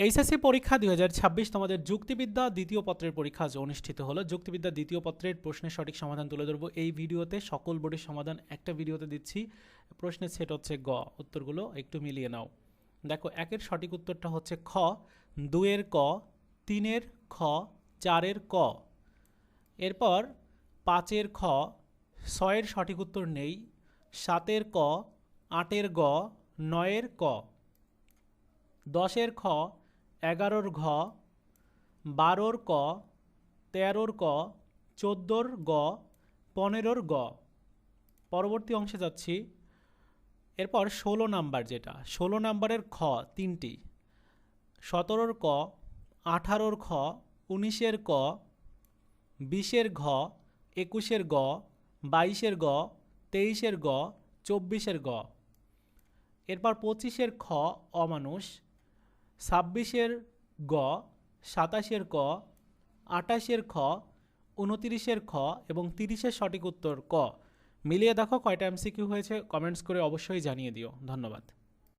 HSC পরীক্ষা 2026 তোমাদের যুক্তিবিদ্যা দ্বিতীয় পত্রের পরীক্ষা আজ অনুষ্ঠিত হলো। যুক্তিবিদ্যা দ্বিতীয় পত্রের প্রশ্নের সঠিক সমাধান তুলে ধরবো এই ভিডিওতে। সকল বোর্ডের সমাধান একটা ভিডিওতে দিচ্ছি। প্রশ্নের সেট হচ্ছে গ, উত্তরগুলো একটু মিলিয়ে নাও। দেখো, একের সঠিক উত্তরটা হচ্ছে খ, দুয়ের ক, তিনের খ, চারের ক। এরপর পাঁচের খ, ছয়ের সঠিক উত্তর নেই, সাতের ক, আটের গ, নয়ের ক, দশের খ, এগারোর ঘ, বারোর ক, তেরোর ক, চোদ্দোর গ, পনেরোর গ। পরবর্তী অংশে যাচ্ছি। এরপর 16 নাম্বার, যেটা 16 নাম্বারের খ তিনটি, 17-র ক, 18-র খ, 19-এর ক, 20-এর ঘ, 21-এর গ, 22-এর গ, 23-এর গ, 24-এর গ। এরপর 25-এর খ অমানুষ, 26-এর গ, 27-এর ক, 28-এর খ, 29-এর খ এবং 30-এর সঠিক উত্তর ক। মিলিয়ে দেখো কয়টা এমসিকিউ হয়েছে, কমেন্টস করে অবশ্যই জানিয়ে দিও। ধন্যবাদ।